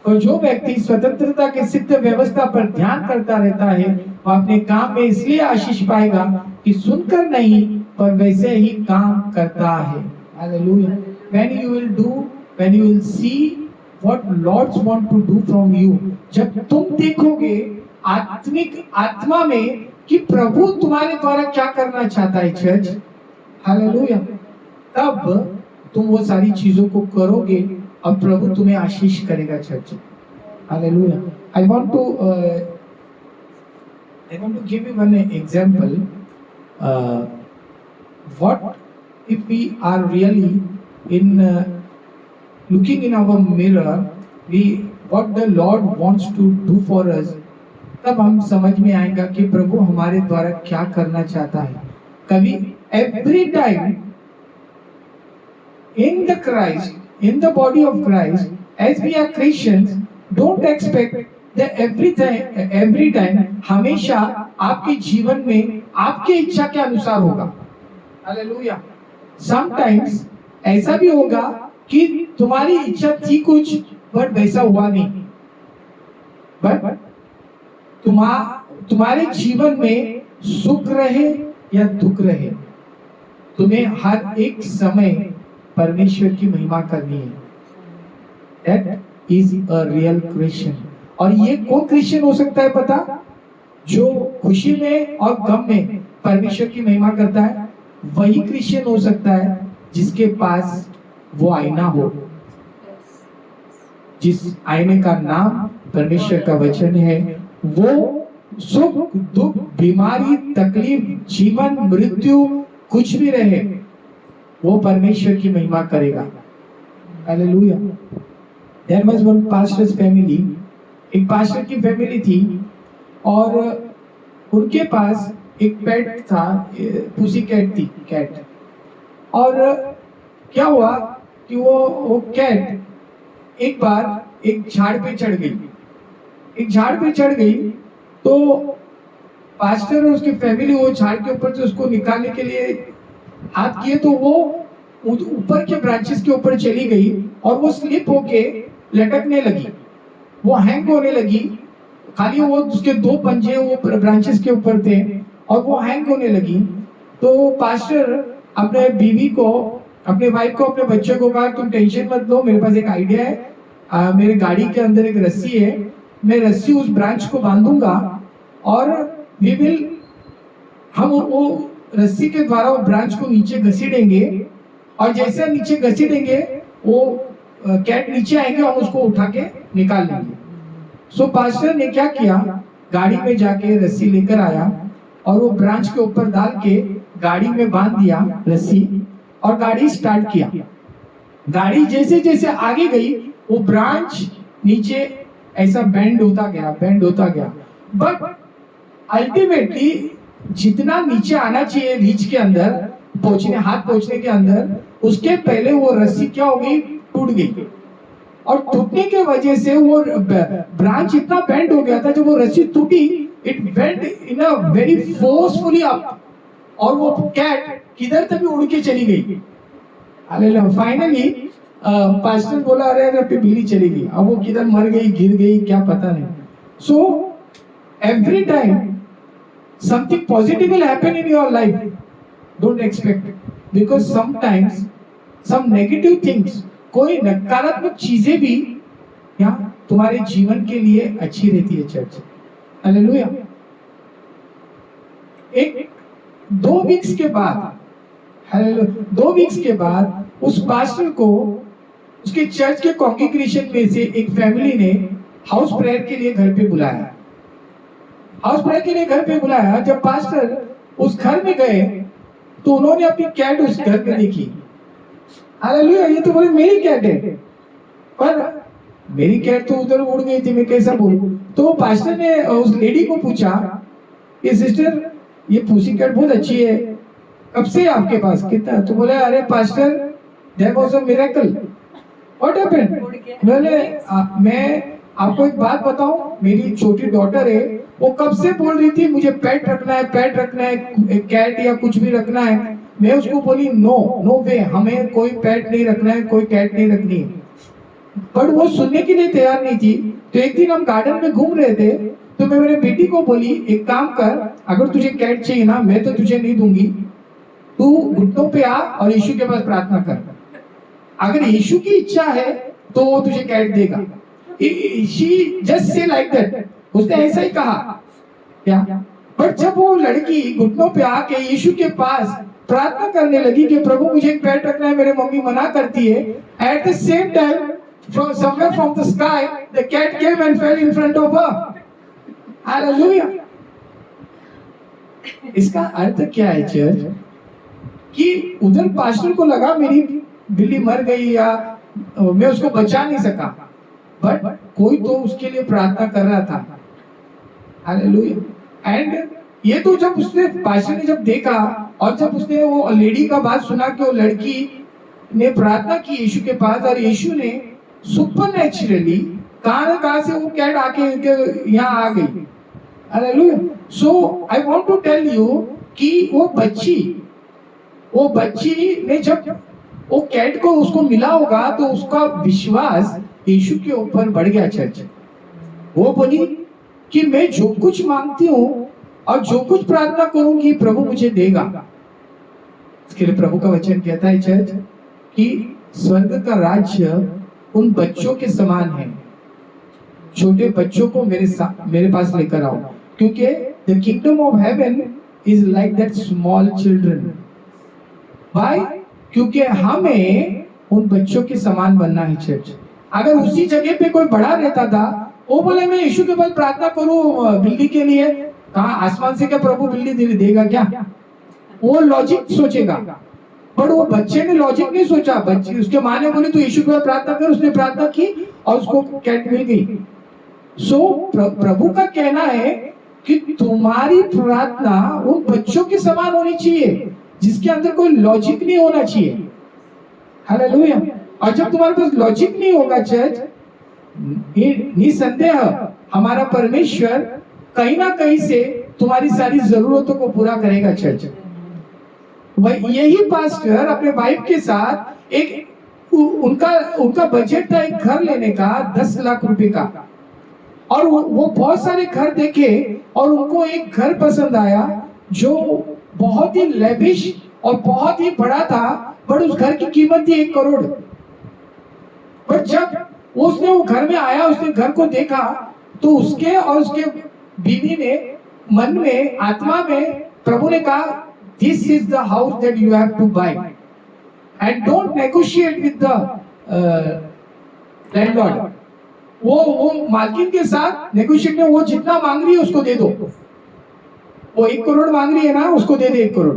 और जो व्यक्ति स्वतंत्रता के सिद्ध व्यवस्था पर ध्यान करता रहता है वह अपने काम में इसलिए आशीष पाएगा कि सुनकर नहीं पर वैसे ही काम करता है। Hallelujah. When you will see what Lord want to do from you, जब तुम देखोगे आत्मा में कि प्रभु तुम्हारे द्वारा क्या करना चाहता है चर्च, हालेलुया, तब तुम वो सारी चीजों को करोगे और प्रभु तुम्हें आशीष करेगा church. Hallelujah. I want to give you one example. What if we are really in looking in our mirror, what the Lord wants to do for us, तब हम समझ में आएगा कि प्रभु हमारे द्वारा क्या करना चाहता है। कभी every time in the Christ, in the body of Christ, as we are Christians, don't expect that every time हमेशा आपके जीवन में आपकी इच्छा के अनुसार होगा। हालेलुया। Sometimes ऐसा भी होगा कि तुम्हारी इच्छा थी कुछ बट वैसा हुआ नहीं, बट तुम्हारे जीवन में सुख रहे या दुख रहे, तुम्हें हर एक समय परमेश्वर की महिमा करनी है। That is a real Christian। और ये कौन क्रिश्चियन हो सकता है पता? जो खुशी में और गम में परमेश्वर की महिमा करता है, वही क्रिश्चियन हो सकता है जिसके पास वो आईना हो, जिस आईने का नाम परमेश्वर का वचन है। वो सुख दुख बीमारी तकलीफ जीवन मृत्यु कुछ भी रहे वो परमेश्वर की महिमा करेगा। Hallelujah. There was one pastor's family, एक पास्टर की फैमिली थी और उनके पास एक पेट था, पुसी कैट थी, कैट। और क्या हुआ कि वो कैट एक बार एक झाड़ पे चढ़ गई, तो पास्टर और उसकी फैमिली वो झाड़ के ऊपर से उसको निकालने के लिए हाथ किए तो वो ऊपर के ब्रांचेस के ऊपर चली गई और वो स्लिप होके लटकने लगी, वो हैंग होने लगी। खाली वो उसके दो पंजे वो ब्रांचेस के ऊपर थे और वो हैंग होने लगी। तो पास्टर अपने बीवी को, अपने वाइफ को, अपने बच्चे को कहा तुम टेंशन मत लो, मेरे पास एक आइडिया है, मेरे गाड़ी के अंदर एक रस्सी है, मैं रस्सी उस ब्रांच को बांधूंगा और हम वो रस्सी के द्वारा वो ब्रांच को नीचे घसीटेंगे और जैसे नीचे घसीटेंगे वो कैट नीचे आएंगे और उसको उठा के निकाल लेंगे। सो पास्टर ने क्या किया, गाड़ी में जाके रस्सी लेकर आया और वो ब्रांच के ऊपर डाल के गाड़ी में बांध दिया रस्सी और गाड़ी स्टार्ट किया। गाड़ी जैसे जैसे आगे गई वो ब्रांच नीचे ऐसा बेंड होता गया, बट अल्टीमेटली जितना नीचे आना चाहिए रीच के अंदर हाथ पहुंचने के अंदर, उसके पहले वो रस्सी क्या हो गई, टूट गई। और टूटने के वजह से वो ब्रांच इतना बेंड हो गया था, जब वो रस्सी टूटी it bend in a very forcefully up और वो कैट किधर तक उड़ के चली गई। हालेलुया। फाइनली पास्टर बोला अरे अरे पे बिल्ली चली गई, अब वो किधर मर गई गिर गई क्या पता नहीं. So every time something positive will happen in your life. Don't expect, because sometimes some negative things, कोई नकारात्मक चीजें भी यहाँ तुम्हारे जीवन के लिए अच्छी रहती है चर्च. हालेलुया. एक 2 वीक्स के बाद, हालेलुया, 2 वीक्स के बाद उस पास्टर को उसके चर्च के कॉन्ग्रेगेशन में से एक फैमिली ने हाउस प्रेयर के लिए घर पे बुलाया. हाउस प्रेयर के लिए घर पे बुलाया. जब पास्टर उस घर में गए तो उन्होंने अपनी कैट उस घर में देखी. हालेलुया. ये तो बोले मेरी कैट है, पर मेरी कैट तो उधर उड़ गई थी, मैं कैसा बोलूं. तो पास्टर ने उस लेडी को पूछा कि सिस्टर ये पूसी कैट बहुत अच्छी है, कब से आपके पास, कितना. तो बोले अरे pastor there was a miracle. What happened. बोले मैं आपको एक बात बताऊं, मेरी छोटी डॉटर है, वो कब से बोल रही थी मुझे पेट रखना है, पेट रखना है, कैट या कुछ भी रखना है. मैं उसको बोली नो नो वे, हमें कोई पेट नहीं रखना है, कोई कैट नहीं रखनी है. पर वो सुनने के लिए तैयार नहीं थी. तो एक दिन हम गार्डन में घूम रहे थे, तो मैं मेरे बेटी को बोली एक काम कर, अगर तुझे कैट चाहिए ना, मैं तो तुझे नहीं दूंगी, तू घुटनों पे आ और यीशु के पास प्रार्थना कर. अगर यीशु की इच्छा है तो वो तुझे कैट देगा. She just say like that. उसने ऐसा ही कहा क्या. पर जब वो लड़की घुटनों पे आके यीशु के पास प्रार्थना करने लगी कि प्रभु मुझे एक पेट रखना है, मेरे मम्मी मना करती है, at the same time from somewhere from the sky the cat came and fell in front of her. Hallelujah. इसका अर्थ क्या है चर्च, कि उधर पास्टर को लगा मेरी बिल्ली मर गई या मैं उसको बचा नहीं सका, बट कोई तो उसके लिए प्रार्थना कर रहा था. हालेलुया. एंड ये तो जब उसने पास्टर ने जब देखा और जब उसने वो लेडी का बात सुना कि वो लड़की ने प्रार्थना की यीशु के पास और यीशु ने सुपरनैचुरली कहां से वो कैट आके यहाँ आ गई. Hallelujah. So I want to tell you कि वो बच्ची ने जब वो कैट को उसको मिला होगा तो उसका विश्वास यीशु के ऊपर बढ़ गया चर्च. वो बोली कि मैं जो कुछ मांगती हूँ और जो कुछ प्रार्थना करूंगी प्रभु मुझे देगा. इसके लिए प्रभु का वचन कहता है चर्च कि स्वर्ग का राज्य उन बच्चों के समान है. छोटे बच्चों को मेरे पास लेकर आओ, क्योंकि the kingdom of heaven is like that small children. Why? क्योंकि हमें उन बच्चों के समान बनना है चर्च. अगर उसी जगह पे कोई बड़ा रहता था, वो बोले मैं यीशु के पास प्रार्थना करूं बिल्ली के लिए, कहा आसमान से क्या प्रभु बिल्ली देगा क्या, वो लॉजिक सोचेगा. पर वो बच्चे ने लॉजिक नहीं सोचा. बच्चे उसके माँ ने बोली तो यीशु के पास प्रार्थना कर, उसने प्रार्थना की और उसको कैट मिल गई. सो प्रभु का कहना है कि तुम्हारी प्रार्थना उन बच्चों के समान होनी चाहिए जिसके अंदर कोई लॉजिक नहीं होना चाहिए. हालेलुया. और जब तुम्हारे पास लॉजिक नहीं होगा चर्च, निसंदेह हमारा परमेश्वर कहीं ना कहीं से तुम्हारी सारी जरूरतों को पूरा करेगा चर्च. यही पास्टर अपने वाइफ के साथ एक उनका बजट था एक घर लेने का 10 लाख रुपए का, और वो बहुत सारे घर देखे और उनको एक घर पसंद आया जो बहुत ही लेविश और बहुत ही बड़ा था, बट उस घर की कीमत थी 1 करोड़. पर जब उसने वो घर में आया, उसने घर को देखा, तो उसके और उसके बीवी ने मन में आत्मा में प्रभु ने कहा this is the house that you have to buy and don't negotiate with the landlord. वो मालकिन के साथ नेगोशिएट में, वो जितना मांग रही है उसको दे दो. वो 1 करोड़ मांग रही है ना, उसको दे दे 1 करोड़.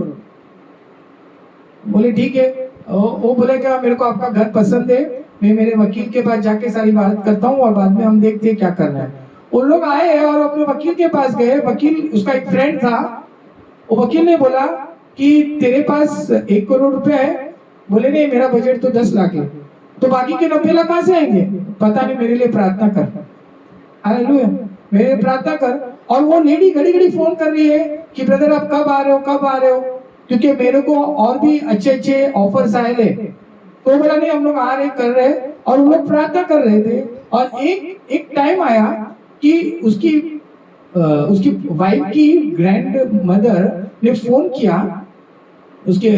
बोले ठीक है. वो बोले क्या मेरे को आपका घर पसंद है, मैं मेरे वकील के पास जाके सारी बात करता हूँ और बाद में हम देखते हैं क्या करना है. उन लोग आए और अपने वकील के पास गए. वकील उसका एक फ्रेंड था. वो वकील ने बोला कि तेरे पास 1 करोड़ रुपए है. बोले नहीं, मेरा बजट तो 10 लाख है. तो बाकी के 90 लाख कहाँ से आएंगे? पता नहीं, मेरे लिए प्रार्थना कर. हालेलुया. मेरे लिए प्रार्थना कर. और वो लेडी घड़ी घड़ी फोन कर रही है कि ब्रदर आप कब आ रहे हो, कब आ रहे हो, क्योंकि मेरे को और भी अच्छे अच्छे ऑफर्स आए ले. तो बोला नहीं, हम लोग आ रहे कर रहे, और वो लोग प्रार्थना कर रहे थे। और एक टाइम आया कि उसकी वाइफ की ग्रैंड मदर ने फोन किया उसके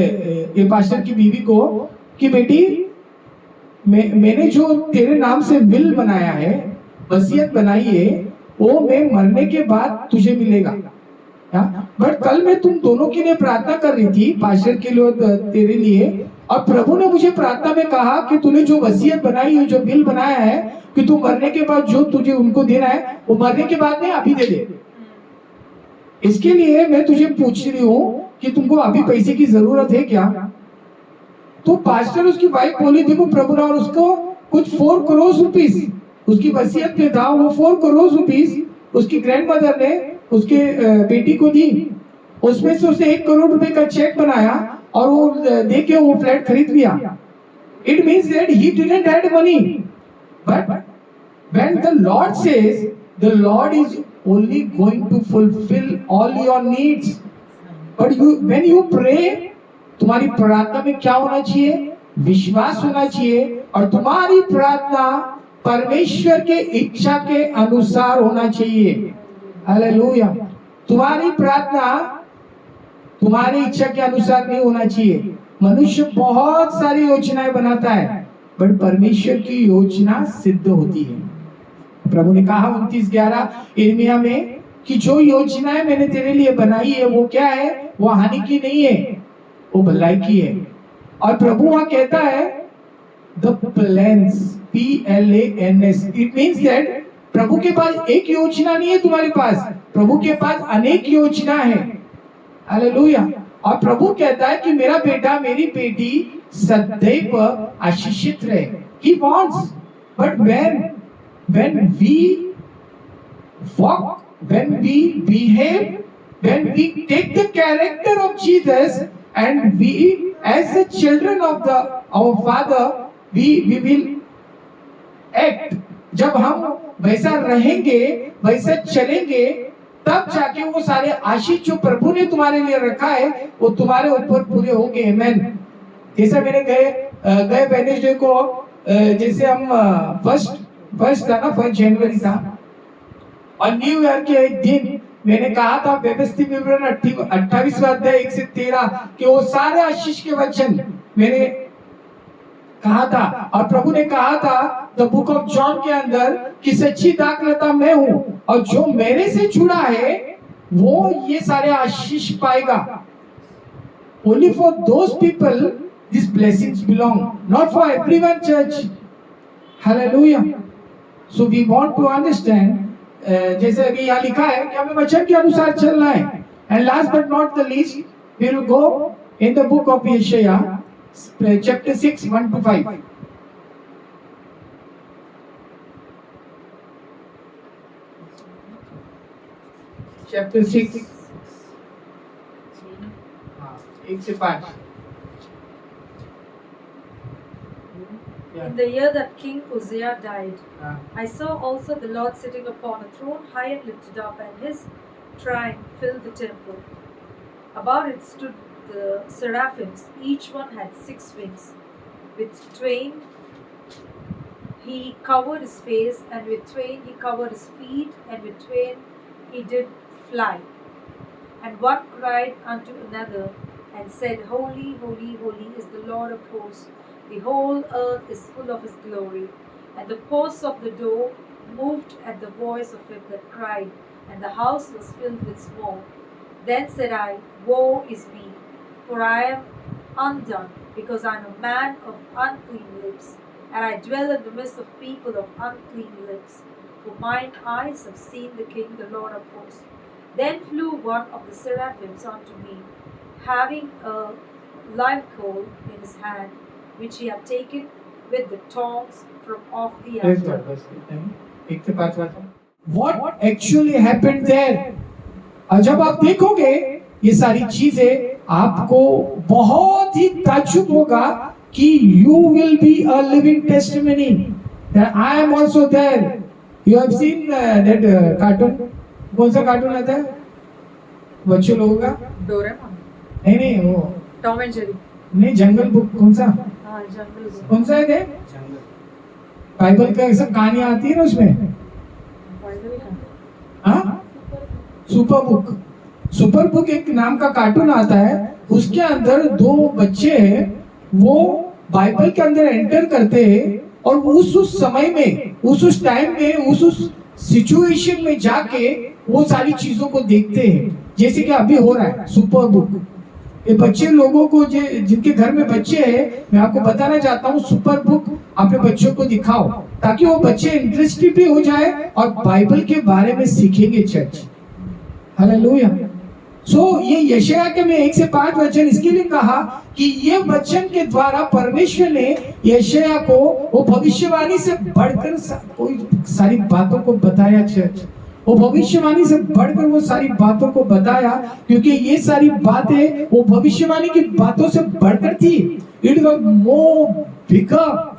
ये पास्टर की बीवी को कि बेटी मैंने जो तेरे नाम से विल बनाया है, वसीयत बनाई है, वो मैं मरने के बाद तुझे मिलेगा। बट कल मैं तुम दोनों के लिए प्रार्थना कर रही थी, पास्टर के लिए तेरे लिए, और प्रभु ने मुझे प्रार्थना में कहा कि तूने जो वसीयत बनाई है, जो विल बनाया है कि तू मरने के बाद जो तुझे उनको देना है वो मरने के बाद नहीं, अभी दे दे। इसके लिए मैं तुझे पूछ रही हूँ कि तुमको अभी पैसे की जरूरत है क्या? तो पास्टर उसकी वाइफ बोली देखो प्रभु ने और उसको कुछ 4 करोड़ रुपीस उसकी वसीयत में था, वो 4 करोड़ रुपीस उसकी ग्रैंडमदर ने उसके बेटी को दी। उसमें से उसने 1 करोड़ रुपए का चेक बनाया और वो दे के वो फ्लैट खरीद लिया। It means that he didn't had money, but when the Lord says, the Lord is only going to fulfill all your needs. But when you pray, तुम्हारी प्रार्थना में क्या होना चाहिए? विश्वास होना चाहिए, और तुम्हारी प्रार्थना परमेश्वर के इच्छा के अनुसार होना चाहिए। हालेलुया। तुम्हारी प्रार्थना तुम्हारी इच्छा के अनुसार नहीं होना चाहिए। मनुष्य बहुत सारी योजनाएं बनाता है, बट परमेश्वर की योजना सिद्ध होती है। प्रभु ने कहा 29:11 यिर्मयाह में कि जो योजनाएं मैंने तेरे लिए बनाई है वो क्या है? वो हानि की नहीं है, वो भलाई की है। और प्रभु वहां कहता है the plans, PLANS, it means that प्रभु के पास एक योजना नहीं है तुम्हारे पास, प्रभु के पास अनेक योजना है। हालेलुया। और प्रभु कहता है कि मेरा बेटा मेरी बेटी सदैव आशीषित रहे। He wants, but when we walk, when we behave, when we take the character of Jesus and we as the children of our Father, we will act. जब हम वैसा रहेंगे, वैसा चलेंगे, तब जाके वो सारे आशीष जो प्रभु ने तुम्हारे लिए रखा है वो तुम्हारे ऊपर पूरे होंगे। आमेन। जैसे मैंने गए वेडनेसडे को, जैसे हम फर्स्ट था ना, 1 जनवरी था, और न्यू ईयर के दिन मैंने कहा था व्यवस्थित विवरण 28वां अध्याय 1 से 13 कि वो सारे आशीष के वचन मैंने कहा था। और प्रभु ने कहा था द बुक ऑफ जॉन के अंदर कि सच्ची दाखलता मैं हूं, और जो मेरे से जुड़ा है वो ये सारे आशीष पाएगा। Only for those people these blessings belong, not for everyone, church. Hallelujah. So we want to understand, जैसे अभी यहाँ लिखा है कि हमें वचन के अनुसार चलना है। And last but not the least, we will go in the book of Isaiah, chapter 6, 1 to 5. Chapter 6, 1 से 5. In the year that King Uzziah died, I saw also the Lord sitting upon a throne high and lifted up, and his train filled the temple. About it stood the seraphims, each one had 6 wings. With twain he covered his face, and with twain he covered his feet, and with twain he did fly. And one cried unto another, and said, Holy, holy, holy is the Lord of hosts. The whole earth is full of his glory. And the posts of the door moved at the voice of him that cried, and the house was filled with smoke. Then said I, Woe is me, for I am undone, because I am a man of unclean lips, and I dwell in the midst of people of unclean lips. For mine eyes have seen the King, the Lord of hosts. Then flew one of the seraphims unto me, having a live coal in his hand, which he had taken with the tongs from off the altar. What actually happened there? और जब आप देखोगे ये सारी चीजें, आपको बहुत ही ताज्जुब होगा कि you will be a living testimony that I am also there. You have seen that cartoon? कौन सा कार्टून आता है बच्चों लोगों का? डोरेमोन? नहीं, वो टॉम एंड जेरी। नहीं, जंगल बुक कौन सा, हाँ जंगल बुक। कौन सा है ये? बाइबल का सब कहानियां आती है ना उसमें। बाइबल का हाँ, सुपर बुक। सुपर बुक एक नाम का कार्टून आता है, उसके अंदर दो बच्चे हैं, वो बाइबल के अंदर एंटर करते हैं और उस समय में, उस टाइम में, उस सिचुएशन में जाके वो सारी चीजों को देखते हैं, जैसे कि अभी हो रहा है सुपर बुक। ये बच्चे लोगों को जिनके घर में बच्चे हैं, मैं आपको बताना चाहता हूँ, सुपर बुक अपने बच्चों को दिखाओ, ताकि वो बच्चे इंटरेस्टेड भी हो जाए और बाइबल के बारे में सीखेंगे चर्च। हालेलुया। ये यशायाह के में 1 से 5 वचन इसके लिए कहा कि ये वचन के द्वारा परमेश्वर ने यशायाह को वो भविष्यवाणी से बढ़कर कोई सारी बातों को बताया चर्च। वो भविष्यवाणी से बढ़कर वो सारी बातों को बताया, क्योंकि ये सारी बातें वो भविष्यवाणी की बातों से बढ़कर थी। It was more bigger,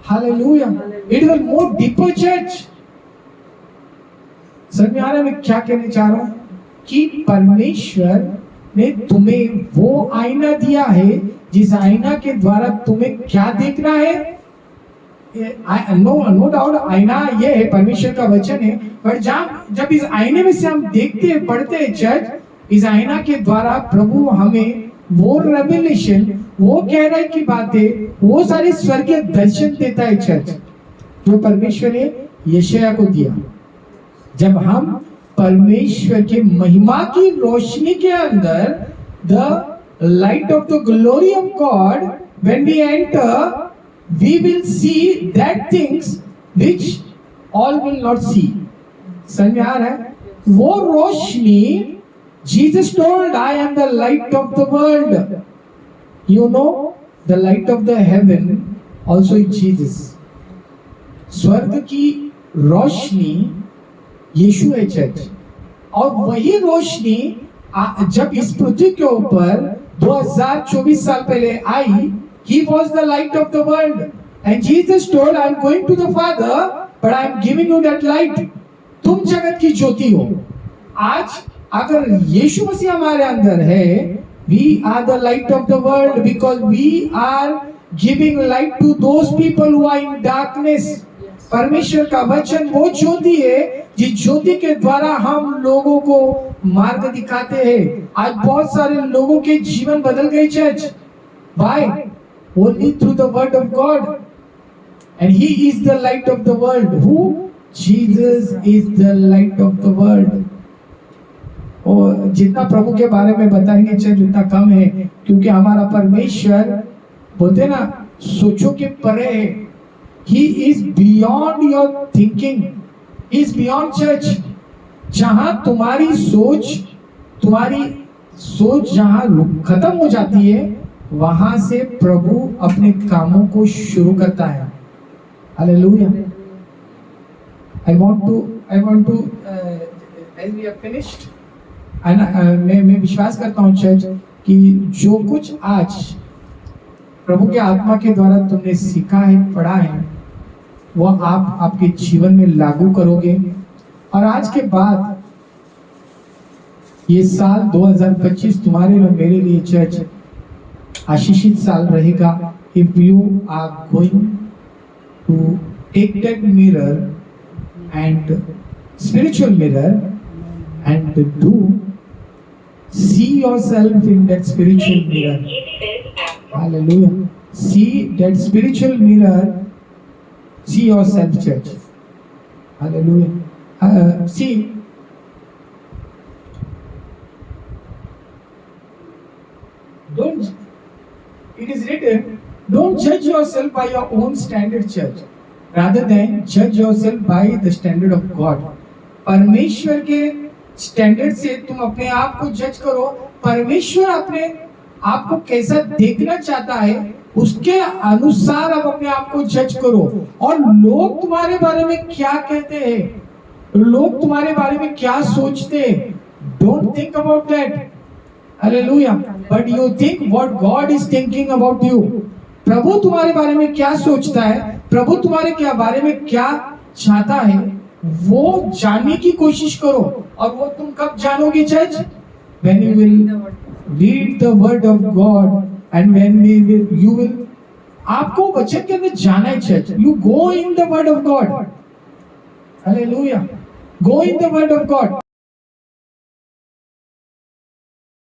hallelujah, it was more deeper church. समझ में आ रहा है मैं क्या कहने चाह रहा हूं? कि परमेश्वर ने तुम्हें वो आईना दिया है, जिस आईना के द्वारा तुम्हें क्या देखना है। नो डाउट आईना ये है, परमेश्वर का वचन है, पर जब इस आईने में से हम देखते हैं, पढ़ते हैं चर्च, इस आईना के द्वारा प्रभु हमें वो रेवलेशन, वो गहराई की बातें, वो सारे स्वर्गीय दर्शन देता है चर्च, जो परमेश्वर ने यशायाह को दिया। जब हम परमेश्वर के महिमा की रोशनी के अंदर, the light of the glory of God, when we enter, we will see that things which all will not see. समझ में आ रहा है? वो रोशनी, Jesus told, I am the light of the world. You know, the light of the heaven also is Jesus. स्वर्ग की रोशनी यीशु है church, और वही रोशनी जब इस पृथ्वी के ऊपर 2024 साल पहले आई, He was the light of the world, and Jesus told, I am going to the Father, but I am giving you that light. तुम जगत की ज्योति हो। आज अगर यीशु मसीह हमारे अंदर है, we are the light of the world because we are giving light to those people who are in darkness. परमेश्वर का वचन वो ज्योति है, जिस ज्योति के द्वारा हम लोगों को मार्ग दिखाते हैं। आज बहुत सारे लोगों के जीवन बदल गए church. Why? Only through the word of God, and He is the light of the world. Who? Jesus is the light of the world. और जितना प्रभु के बारे में बताएंगे चर्च उतना कम है, क्योंकि हमारा परमेश्वर बोलते ना, सोचो के परे है। He is beyond your thinking. He is beyond church. जहां तुम्हारी सोच जहां खत्म हो जाती है, वहां से प्रभु अपने कामों को शुरू करता है। Hallelujah. I want to as we are finished, मैं विश्वास करता हूँ चर्च कि जो कुछ आज प्रभु के आत्मा के द्वारा तुमने सीखा है, पढ़ा है, वो आप आपके जीवन में लागू करोगे, और आज के बाद ये साल 2025 तुम्हारे और मेरे लिए चर्च आशीषित साल रहेगा। If you are going to take that mirror and spiritual mirror and do see yourself in that spiritual mirror. Hallelujah. See that spiritual mirror. See yourself, church. Hallelujah. See, it is written, don't judge yourself by your own standard, church, rather than judge yourself by the standard of God. परमेश्वर के standard से तुम अपने आप को जज करो। परमेश्वर अपने आप को कैसा देखना चाहता है, उसके अनुसार आप अपने आप को जज करो। और लोग तुम्हारे बारे में क्या कहते हैं, लोग तुम्हारे बारे में क्या सोचते हैं, don't think about that. Hallelujah. But you think what God is thinking about you. प्रभु तुम्हारे बारे में क्या सोचता है, प्रभु तुम्हारे क्या बारे में क्या चाहता है, वो जानने की कोशिश करो। और वो तुम कब जानोगे church? When you will read the word of God And when you will, आपको वचन के अंदर जाना है church. You go in the word of God. Hallelujah. Go in the word of God.